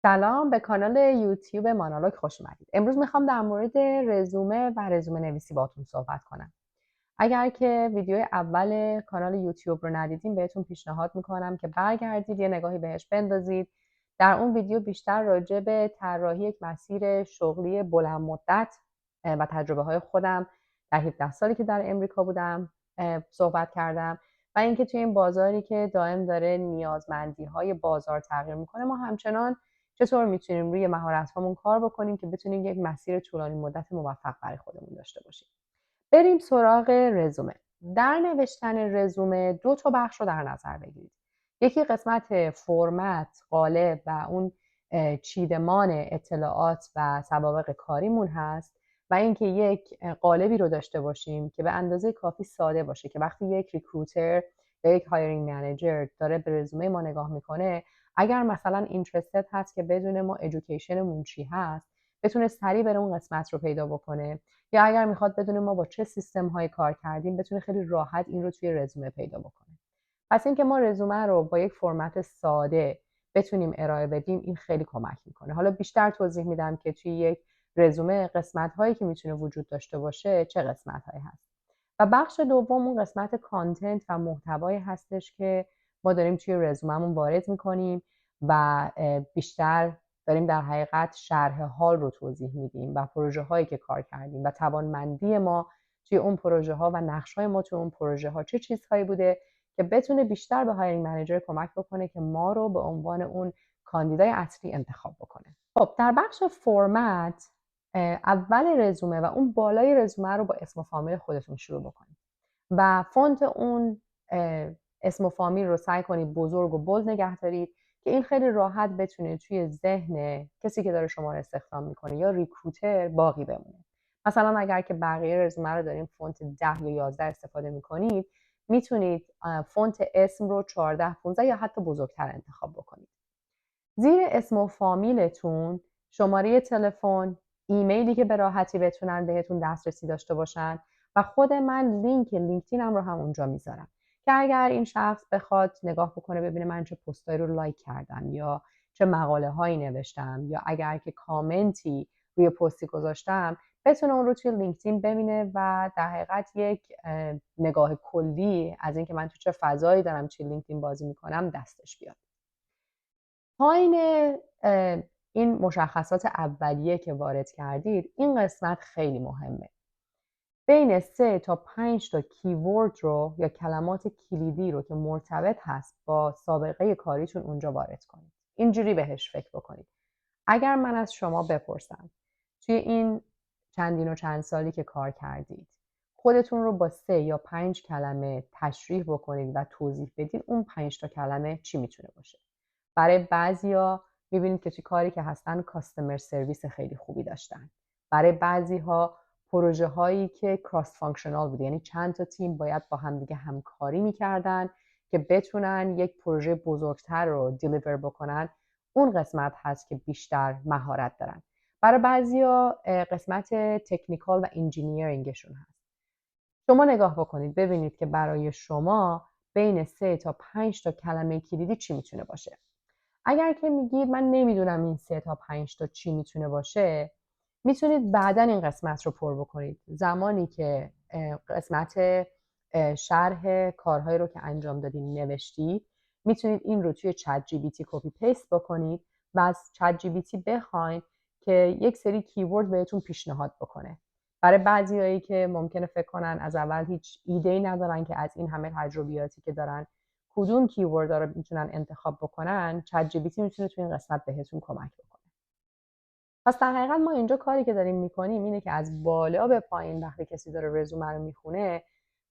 سلام، به کانال یوتیوب مانالوگ خوش اومدید. امروز میخوام در مورد رزومه و رزومه نویسی باهاتون صحبت کنم. اگر که ویدیو اول کانال یوتیوب رو ندیدین بهتون پیشنهاد میکنم که برگردید یه نگاهی بهش بندازید. در اون ویدیو بیشتر راجع به طراحی یک مسیر شغلی بلند مدت و تجربه های خودم در 17 سالی که در امریکا بودم صحبت کردم و اینکه توی این بازاری که دائم داره نیازمندی های بازار تغییر میکنه ما همچنان چطور میتونیم روی مهارت‌هامون کار بکنیم که بتونیم یک مسیر طولانی مدت موفق برای خودمون داشته باشیم. بریم سراغ رزومه. در نوشتن رزومه 2 تا بخش رو در نظر بگیرید. یکی قسمت فرمت، قالب و اون چیدمان اطلاعات و سوابق کاریمون هست و اینکه یک قالبی رو داشته باشیم که به اندازه کافی ساده باشه که وقتی یک ریکروتر یا یک هایرینگ منیجر داره به رزومه ما نگاه میکنه، اگر مثلا اینترستد هست که بدون ما ادویکیشنمون چی هست بتونه سریع بره اون قسمت رو پیدا بکنه، یا اگر میخواد بدونه ما با چه سیستم هایی کار کردیم بتونه خیلی راحت این رو توی رزومه پیدا بکنه. پس اینکه ما رزومه رو با یک فرمت ساده بتونیم ارائه بدیم این خیلی کمک میکنه. حالا بیشتر توضیح میدم که توی یک رزومه قسمت هایی که میتونه وجود داشته باشه چه قسمت هایی هست. و بخش دوم اون قسمت کانتنت و محتوایی هستش که ما داریم توی رزوممون وارد میکنیم و بیشتر داریم در حقیقت شرح حال رو توضیح میدیم و پروژه هایی که کار کردیم و توانمندی ما توی اون پروژه ها و نقش های ما توی اون پروژه ها چه چیزهایی بوده که بتونه بیشتر به هایرینگ منیجر کمک بکنه که ما رو به عنوان اون کاندیدای اصلی انتخاب بکنه. خب در بخش فرمت اول رزومه و اون بالای رزومه رو با اسم و فامیل خودتون شروع بکنید و فونت اون اسم و فامیل رو سعی کنید بزرگ و بولد نگه دارید که این خیلی راحت بتونه توی ذهن کسی که داره شما رو استخدام میکنه یا ریکروتر باقی بمونه. مثلا اگر که بقیه رزومه رو داریم فونت 10 یا 11 استفاده میکنید میتونید فونت اسم رو 14 15 یا حتی بزرگتر انتخاب بکنید. زیر اسم و فامیلتون شماره تلفن، ایمیلی که به راحتی بتونن بهتون دسترسی داشته باشن و خود من لینک لینکدینم رو هم اونجا میذارم که اگر این شخص بخواد نگاه بکنه ببینه من چه پستایی رو لایک کردم یا چه مقاله هایی نوشتم یا اگر که کامنتی روی پستی گذاشتم بتونه اون رو توی لینکدین ببینه و در حقیقت یک نگاه کلی از اینکه من تو چه فضایی دارم توی لینکدین بازی میکنم دستش بیاد. پایین این مشخصات اولیه که وارد کردید این قسمت خیلی مهمه. بین 3 تا 5 تا کیورد رو یا کلمات کلیدی رو که مرتبط هست با سابقه کاریتون اونجا وارد کنید. اینجوری بهش فکر بکنید. اگر من از شما بپرسم توی این چندین و چند سالی که کار کردید خودتون رو با 3 یا 5 کلمه تشریح بکنید و توضیح بدید اون 5 تا کلمه چی میتونه باشه؟ برای بعضیا میبینید که توی کاری که هستن کاستمر سرویس خیلی خوبی داشتن. برای بعضیها پروژه هایی که کراس فانکشنال بوده، یعنی چند تا تیم باید با هم دیگه همکاری میکردن که بتونن یک پروژه بزرگتر رو دیلیور بکنن، اون قسمت هست که بیشتر مهارت دارن. برای بعضیا قسمت تکنیکال و انجینیرینگشون هست. شما نگاه بکنید ببینید که برای شما بین 3 تا 5 تا کلمه کلیدی چی میتونه باشه. اگر که میگید من نمیدونم این 3 تا 5 تا چی میتونه باشه، میتونید بعداً این قسمت رو پر بکنید. زمانی که قسمت شرح کارهایی رو که انجام دادین نوشتید، میتونید این رو توی چت جی بی تی کپی پیست بکنید و از چت جی بی تی بخواید که یک سری کیورد بهتون پیشنهاد بکنه. برای بعضیایی که ممکنه فکر کنن از اول هیچ ایده‌ای ندارن که از این همه تجربیاتی که دارن کدوم کیوردها رو میتونن انتخاب بکنن، چت جی بی تی میتونه تو این قسمت بهتون کمک بکنه. پس در حقیقت ما اینجا کاری که داریم میکنیم اینه که از بالا به پایین وقتی کسی داره رزومه رو میخونه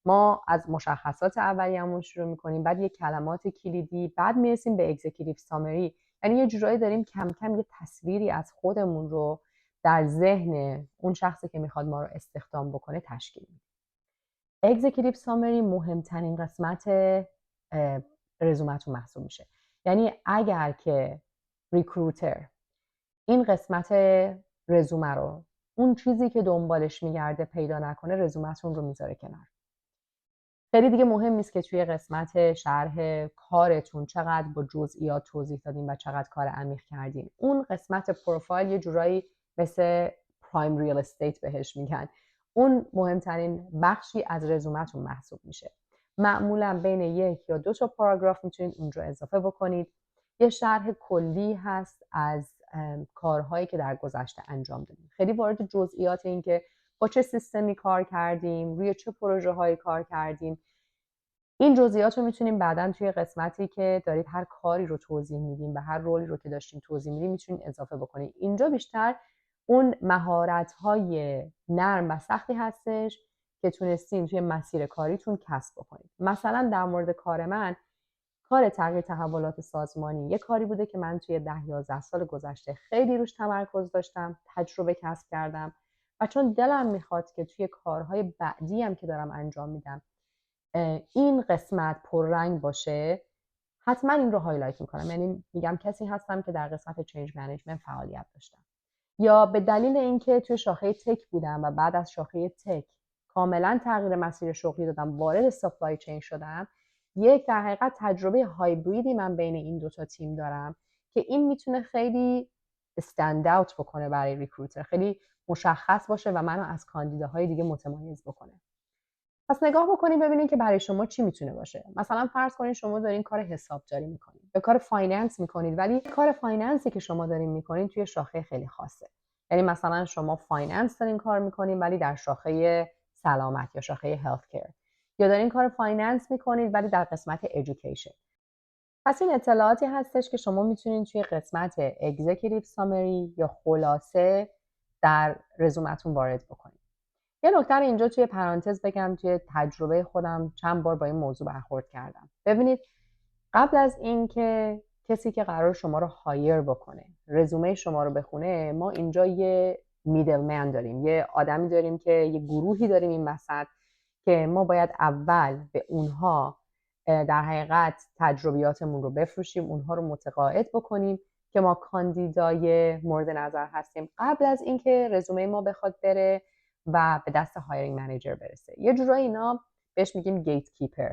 ما از مشخصات اولیه‌مون شروع میکنیم، بعد یه کلمات کلیدی، بعد میرسیم به اگزیکیتیو سامری، یعنی یه جورایی داریم کم کم یه تصویری از خودمون رو در ذهن اون شخصی که میخواد ما رو استخدام بکنه تشکیل میدیم. اگزیکیتیو سامری مهمترین قسمت رزومتون محسوب میشه. یعنی اگر که ریکروتر این قسمت رزومه رو اون چیزی که دنبالش میگرده پیدا نکنه رزومتون رو میذاره کنار. خیلی دیگه مهم نیست که توی قسمت شرح کارتون چقدر با جزئیات توضیح دادین و چقدر کار عمیق کردین. اون قسمت پروفایل یه جورایی مثل پرایم ریل استیت بهش میگن. اون مهمترین بخشی از رزومتون محسوب میشه. معمولا بین 1 یا 2 تا پاراگراف میتونید اونجا اضافه بکنید. یه شرح کلی هست از کارهایی که در گذشته انجام دادیم. خیلی وارد جزئیات این که با چه سیستمی کار کردیم، روی چه پروژه هایی کار کردیم. این جزئیات رو میتونیم بعداً توی قسمتی که دارید هر کاری رو توضیح میدیم و هر رولی رو که داشتیم توضیح میدیم میتونید اضافه بکنید. اینجا بیشتر اون مهارت‌های نرم و سختی هستش که تونستین توی مسیر کاریتون کسب بکنید. مثلا در مورد کار من، کار تغییر تحولات سازمانی یه کاری بوده که من توی 10-11 سال گذشته خیلی روش تمرکز داشتم، تجربه کسب کردم و چون دلم میخواد که توی کارهای بعدی هم که دارم انجام میدم این قسمت پررنگ باشه، حتما این رو هایلایت میکنم. یعنی میگم کسی هستم که در قسمت چینج منیجمنت فعالیت داشتم، یا به دلیل اینکه توی شاخه تک بودم و بعد از شاخه تک کاملا تغییر مسیر شغلی دادم، وارد سپلای چین شدم. یک در حقیقت تجربه هایبریدی من بین این 2 تا تیم دارم که این میتونه خیلی استند اوت بکنه برای ریکروتر، خیلی مشخص باشه و منو از کاندیداهای دیگه متمایز بکنه. پس نگاه بکنید ببینید که برای شما چی میتونه باشه. مثلا فرض کنید شما دارین کار حسابداری میکنید، به کار فایننس میکنید، ولی کار فایننسی که شما دارین میکنید توی شاخه خیلی خاصه. یعنی مثلا شما فایننس دارین کار میکنید ولی در شاخه سلامت یا شاخه هلت کیر، یا دارین کار فایننس میکنید ولی در قسمت ادویکیشن. پس این اطلاعاتی هستش که شما میتونید توی قسمت اگزیکیتیو سامری یا خلاصه در رزومتون وارد بکنید. یه نکته اینجا توی پرانتز بگم، توی تجربه خودم چند بار با این موضوع برخورد کردم. ببینید، قبل از اینکه کسی که قرار شما رو هایر بکنه رزومه شما رو بخونه، ما اینجا یه میدلمن داریم، یه آدمی داریم که یه گروهی داریم این وسط که ما باید اول به اونها در حقیقت تجربیاتمون رو بفروشیم، اونها رو متقاعد بکنیم که ما کاندیدای مورد نظر هستیم قبل از اینکه رزومه ما بخواد بره و به دست هایرینگ منیجر برسه. یه جورایی اینا بهش میگیم گیت کیپر.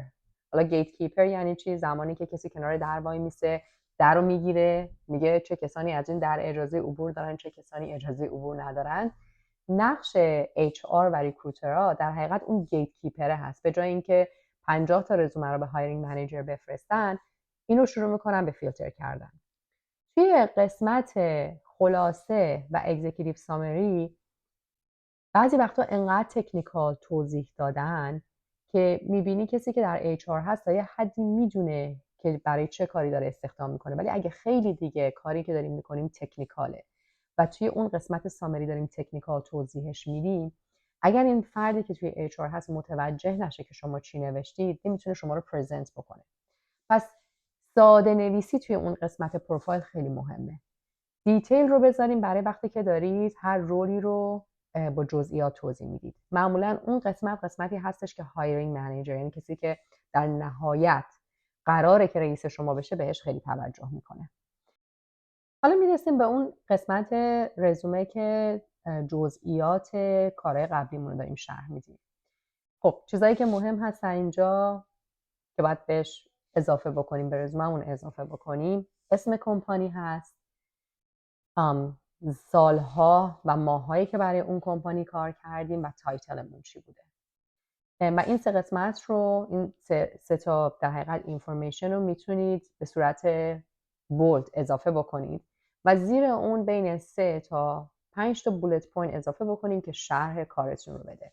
حالا گیت کیپر یعنی چی؟ زمانی که کسی کنار در وای میسه، در رو میگیره، میگه چه کسانی از این در اجازه عبور دارن، چه کسانی اجازه عبور ندارن. نقش HR و ریکروترها در حقیقت اون گیت کیپره هست. به جای اینکه 50 تا رزومه رو به هایرینگ منیجر بفرستن، اینو شروع میکنن به فیلتر کردن. توی قسمت خلاصه و اگزیکیتیو سامری بعضی وقتا انقدر تکنیکال توضیح دادن که میبینی کسی که در HR هست تا یه حدی میدونه که برای چه کاری داره استخدام میکنه، ولی اگه خیلی دیگه کاری که داریم میکنیم تکنیکاله و توی اون قسمت سامری داریم تکنیکال توضیحش میدیم، اگر این فردی که توی HR هست متوجه نشه که شما چی نوشتید، نمیتونه شما رو پرزنت بکنه. پس ساده نویسی توی اون قسمت پروفایل خیلی مهمه. دیتیل رو بذاریم برای وقتی که دارید هر رولی رو با جزئیات توضیح میدید. معمولا اون قسمتی هستش که هایرینگ منیجر، یعنی کسی که در نهایت قراره که رئیس شما بشه، بهش خیلی توجه میکنه. حالا میرسیم به اون قسمت رزومه که جزئیات کارهای قبلیمون رو داریم شرح میدیم. خب چیزایی که مهم هست اینجا که باید بهش اضافه بکنیم، به رزوممون اضافه بکنیم، اسم کمپانی هست، سالها و ماهایی که برای اون کمپانی کار کردیم و تایتلمون چی بوده. و این 3 قسمت رو، این 3 تا در حقیقت اینفورمیشن رو میتونید به صورت بولد اضافه بکنید و زیر اون بین 3 تا 5 تا بولت پوینت اضافه بکنید که شرح کارتون رو بده.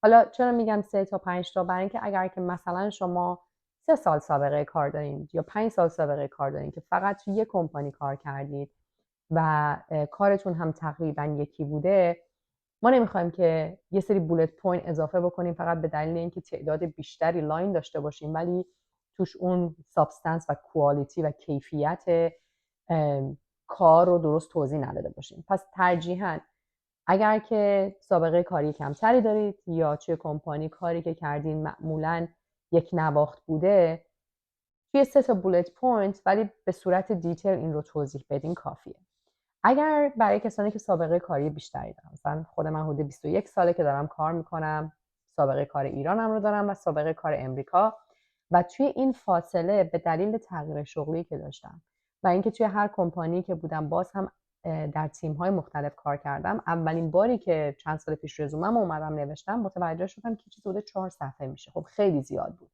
حالا چرا میگم 3 تا 5 تا؟ برای اینکه اگر که مثلا شما 3 سال سابقه کار دارید یا 5 سال سابقه کار دارید که فقط توی یک کمپانی کار کردید و کارتون هم تقریبا یکی بوده، ما نمیخوایم که یه سری بولت پوینت اضافه بکنیم فقط به دلیل اینکه تعداد بیشتری لاین داشته باشیم ولی توش اون سابستنس و کوالیتی و کیفیت کار رو درست توضیح نداده باشیم. پس ترجیحاً اگر که سابقه کاری کمتری دارید یا توی کمپانی کاری که کردین معمولاً یک نواخت بوده، توی 3 تا بولت پوینت ولی به صورت دیتیل این رو توضیح بدین کافیه. اگر برای کسانی که سابقه کاری بیشتری دارن، مثلا خود من حدود 21 ساله که دارم کار میکنم، سابقه کار ایرانم رو دارم و سابقه کار امریکا و توی این فاصله به دلیل تغییر شغلی که داشتم و اینکه توی هر کمپانی که بودم باز هم در تیم‌های مختلف کار کردم، اولین باری که چند سال پیش رزومه‌مو اومدم نوشتم متوجه شدم که چیزی حدود 4 صفحه میشه. خب خیلی زیاد بود.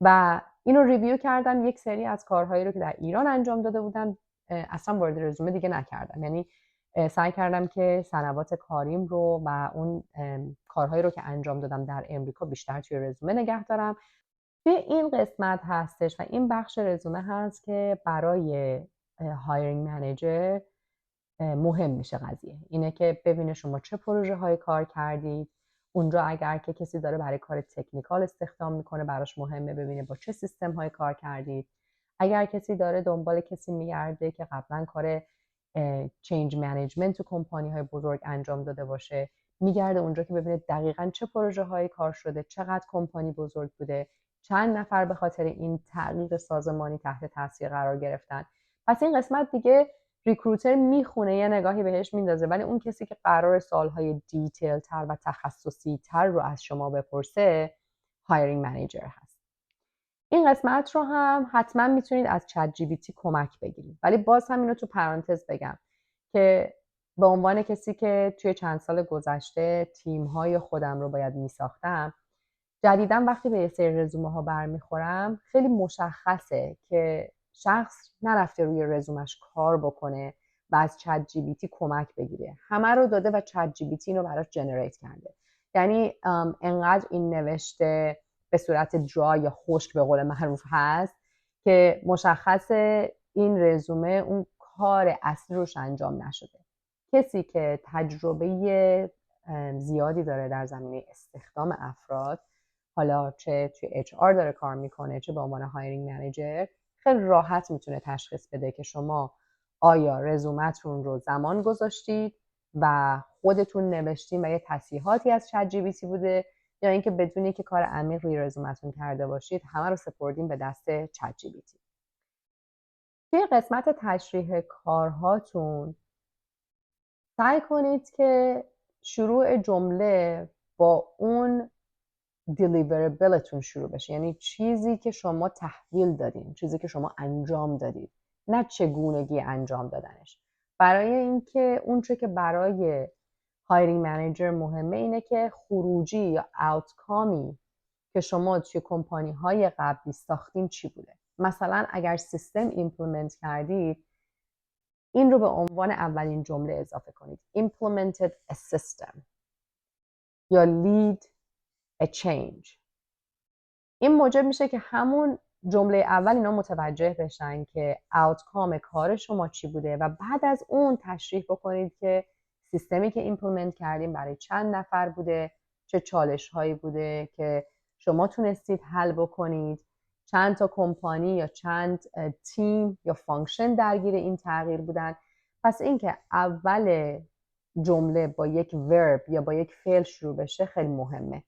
و اینو ریویو کردم، یک سری از کارهایی رو که در ایران انجام داده بودم اصلا وارد رزومه دیگه نکردم. یعنی سعی کردم که سنوات کاریم رو و اون کارهایی رو که انجام دادم در امریکا بیشتر توی رزومه نگه دارم. توی این قسمت هستش و این بخش رزومه هست که برای هایرینگ منیجر مهم میشه قضیه. اینه که ببینه شما چه پروژه های کار کردید. اونجا اگر که کسی داره برای کار تکنیکال استخدام میکنه براش مهمه ببینه با چه سیستم های کار کردید. اگر کسی داره دنبال کسی میگرده که قبلا کار چینج منیجمنت تو کمپانی های بزرگ انجام داده باشه، میگرده اونجا که ببینه دقیقاً چه پروژه هایی کار شده، چقدر کمپانی بزرگ بوده، چند نفر به خاطر این تغییر سازمانی تحت تاثیر قرار گرفتن. پس این قسمت دیگه ریکروتر میخونه یه نگاهی بهش میندازه، ولی اون کسی که قرار سالهای دیتیل تر و تخصصی تر رو از شما بپرسه هایرینگ منیجر هست. این قسمت رو هم حتما میتونید از چت جی پی تی کمک بگیرید، ولی باز هم اینو تو پرانتز بگم که به عنوان کسی که توی چند سال گذشته تیم‌های خودم رو باید میساختم، جدیداً وقتی به یه سری رزومه ها برمیخورم خیلی مشخصه که شخص نرفته روی رزومش کار بکنه و از چت جی پی تی کمک بگیره. همه رو داده و چت جی پی تی اینو براش جنریت کرده. یعنی انقدر این نوشته به صورت درای یا خشک به قول معروف هست که مشخصه این رزومه اون کار اصلی روش انجام نشده. کسی که تجربه زیادی داره در زمینه استخدام افراد، حالا چه توی اچ آر داره کار میکنه چه به عنوان هایرینگ منیجر، خیلی راحت میتونه تشخیص بده که شما آیا رزومتون رو زمان گذاشتید و خودتون نوشتین و یه تصحیحاتی از چت جی پی تی بوده، یا اینکه بدونی که کار عمیق روی رزومتون کرده باشید همه رو سپردین به دست چت جی پی تی. توی قسمت تشریح کارهاتون سعی کنید که شروع جمله با اون دیلیوربلتون شروع بشه، یعنی چیزی که شما تحویل دادین، چیزی که شما انجام دادید، نه چگونگی انجام دادنش. برای اینکه اون چه که برای هایرینگ منیجر مهمه اینه که خروجی یا آوتکامی که شما توی کمپانی های قبلی ساختین چی بوده. مثلا اگر سیستم ایمپلمنت کردید، این رو به عنوان اولین جمله اضافه کنید. Implemented a system یا lead a change. این موجب میشه که همون جمله اول اینا متوجه بشن که outcome کار شما چی بوده و بعد از اون تشریح بکنید که سیستمی که ایمپلمنت کردیم برای چند نفر بوده، چه چالش هایی بوده که شما تونستید حل بکنید، چند تا کمپانی یا چند تیم یا فانکشن درگیر این تغییر بودن. پس اینکه اول جمله با یک ورب یا با یک فعل شروع بشه خیلی مهمه.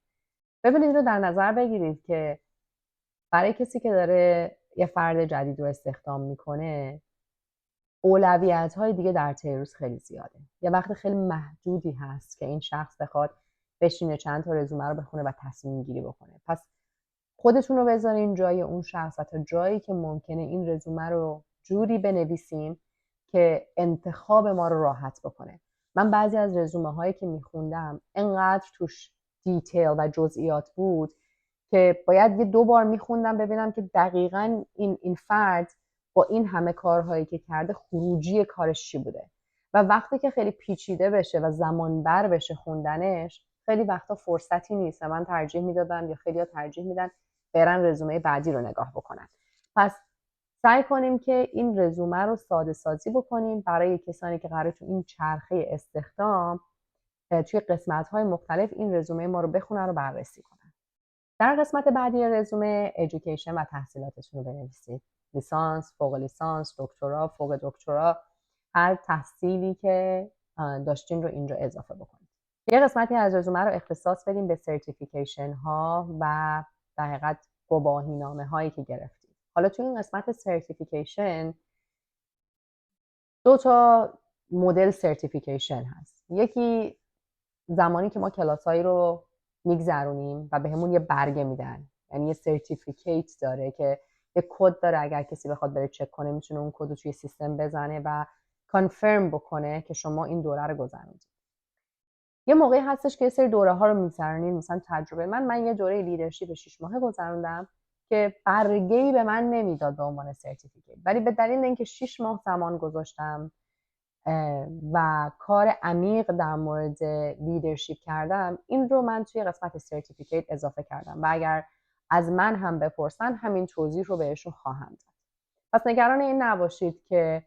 ببینید اینو در نظر بگیرید که برای کسی که داره یه فرد جدید رو استخدام میکنه اولویت‌های دیگه در طی روز خیلی زیاده. یه وقت خیلی محدودی هست که این شخص بخواد بشینه چند تا رزومه رو بخونه و تصمیم گیری بکنه. پس خودتون رو بذارین جای اون شخص و تا جایی که ممکنه این رزومه رو جوری بنویسین که انتخاب ما رو راحت بکنه. من بعضی از رزومه هایی که میخوندم انقدر توش دیتیل و جزئیات بود که باید یه 2 بار میخوندم ببینم که دقیقاً این فرد با این همه کارهایی که کرده خروجی کارش چی بوده. و وقتی که خیلی پیچیده بشه و زمان بر بشه خوندنش، خیلی وقتا فرصتی نیست. من ترجیح میدادم یا خیلی‌ها ترجیح میدن برن رزومه بعدی رو نگاه بکنن. پس سعی کنیم که این رزومه رو ساده سازی بکنیم برای کسانی که قراره تو این چرخه استخدام توی قسمت‌های مختلف این رزومه ما رو بخونن و بررسی کنن. در قسمت بعدی رزومه ادویکیشن و تحصیلاتتون رو بنویسید. لیسانس، فوق لیسانس، دکترا، فوق دکترا، هر تحصیلی که داشتین رو اینجا اضافه بکنید. یه قسمتی از رزومه رو اختصاص بدیم به سرتیفیکیشن ها و در حقیقت گواهینامه هایی که گرفتید. حالا توی این قسمت سرتیفیکیشن 2 تا مدل سرتیفیکیشن هست. یکی زمانی که ما کلاسایی رو میگذرونیم و بهمون یه برگه میدن، یعنی یه سرتیفیکیت داره که یه کد داره، اگر کسی بخواد بره چک کنه میتونه اون کد رو توی سیستم بزنه و کانفرم بکنه که شما این دوره رو گذروندید. یه موقعی هستش که یه سری دوره ها رو میگذرونید، مثلا تجربه من یه دوره لیدرشپ 6 ماهه گذروندم که برگه‌ای به من نمیداد به عنوان سرتیفیکیت، ولی به دلیل اینکه 6 ماه زمان گذاشتم و کار عمیق در مورد لیدرشپ کردم، این رو من توی قسمت سرتیفیکیت اضافه کردم و اگر از من هم بپرسن همین توضیح رو بهشون خواهم داد. پس نگران این نباشید که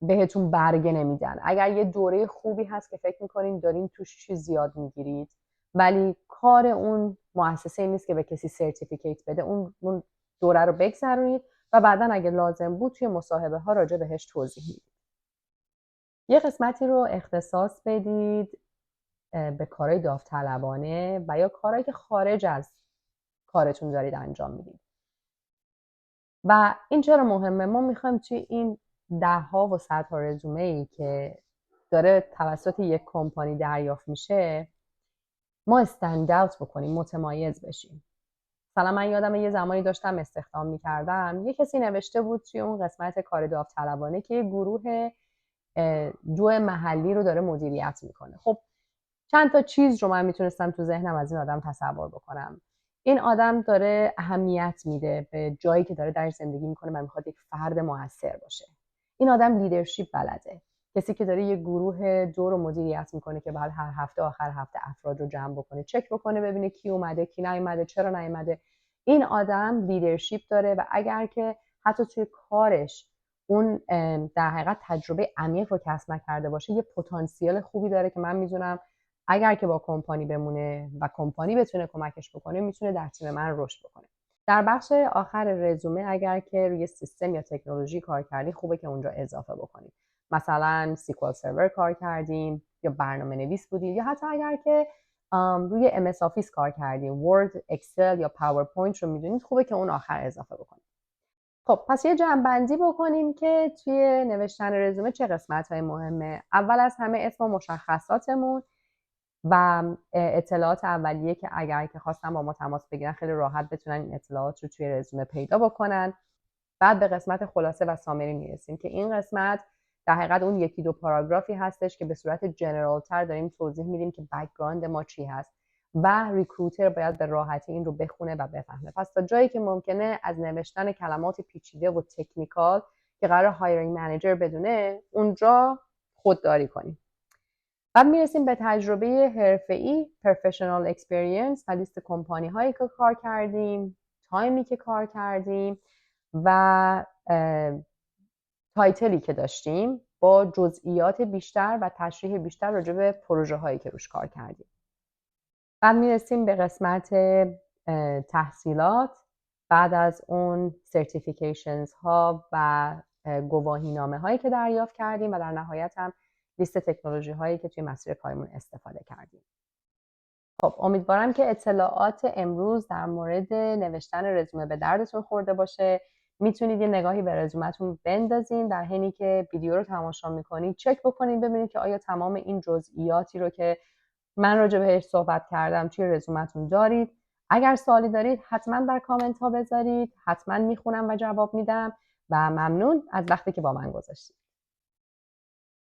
بهتون برگه نمیدن. اگر یه دوره خوبی هست که فکر میکنین دارین توش چیز زیاد میگیرید ولی کار اون مؤسسه نیست که به کسی سرتیفیکیت بده، اون دوره رو بگذرونید و بعدا اگه لازم بود توی مصاحبه ها راجع بهش توضیح میدید. یه قسمتی رو اختصاص بدید به کارهای داوطلبانه و یا کارهایی که خارج از کارتون دارید انجام میدید. و این چرا مهمه؟ ما میخوایم توی این ده‌ها و صدها رزومه‌ای که داره توسط یک کمپانی دریافت میشه ما استند اوت بکنیم، متمایز بشیم. مثلا من یادم یه زمانی داشتم استخدام میکردم، یه کسی نوشته بود توی اون قسمت کار داوطلبانه که یه گروه جو محلی رو داره مدیریت میکنه. خب چند تا چیز رو من میتونستم تو ذهنم از این آدم تصور بکنم. این آدم داره اهمیت میده به جایی که داره درش زندگی میکنه و میخواد یک فرد موثر باشه. این آدم لیدرشپ بلده، کسی که داره یه گروه جو رو مدیریت میکنه که بعد هر هفته آخر هفته افراد رو جمع بکنه، چک بکنه ببینه کی اومده کی نیومده، چرا نیومده. این آدم لیدرشپ داره و اگر که حتی توی کارش اون در حقیقت تجربه عمیق رو کسب نکرده باشه، یه پتانسیل خوبی داره که من میدونم اگر که با کمپانی بمونه و کمپانی بتونه کمکش بکنه میتونه در تیم من رشد بکنه. در بخش آخر رزومه اگر که روی سیستم یا تکنولوژی کار کردی خوبه که اونجا اضافه بکنید. مثلا سیکوال سرور کار کردیم یا برنامه نویس بودید یا حتی اگر که روی MS Office کار کردیم، ورد، اکسل یا پاورپوینت رو میدونید خوبه که اون آخر اضافه بکنید. خب پس یه جمع‌بندی بکنیم که توی نوشتن رزومه چه قسمت‌های مهمه. اول از همه اسم و مشخصاتمون و اطلاعات اولیه که اگر که خواستن با ما تماس بگیرن خیلی راحت بتونن این اطلاعات رو توی رزومه پیدا بکنن. بعد به قسمت خلاصه و سامری میرسیم که این قسمت در حقیقت اون یکی دو پاراگرافی هستش که به صورت جنرال تر داریم توضیح میدیم که بک‌گراند ما چی هست و ریکروتر باید به راحتی این رو بخونه و بفهمه. پس تا جایی که ممکنه از نوشتن کلمات پیچیده و تکنیکال که قرار هایرینگ منیجر بدونه اونجا خودداری کنیم. بعد میرسیم به تجربه حرفه‌ای، پروفشنال اکسپریانس و لیست کمپانی هایی که کار کردیم، تایمی که کار کردیم و تایتلی که داشتیم با جزئیات بیشتر و تشریح بیشتر راجع به پروژه هایی که روش کار کردیم. بعد میرسیم به قسمت تحصیلات، بعد از اون سرتیفیکیشنز ها و گواهی نامه هایی که دریافت کردیم و در نهایت هم لیست تکنولوژی هایی که توی مسیر کارمون استفاده کردیم. خب امیدوارم که اطلاعات امروز در مورد نوشتن رزومه به دردتون خورده باشه. میتونید یه نگاهی به رزومتون بندازین در حینی که ویدیو رو تماشا میکنید، چک بکنید ببینید که آیا تمام این جزئیاتی رو که من راجع بهش صحبت کردم توی رزومتون دارید. اگر سوالی دارید حتما در کامنت ها بذارید، حتما میخونم و جواب میدم و ممنون از وقتی که با من گذاشتید.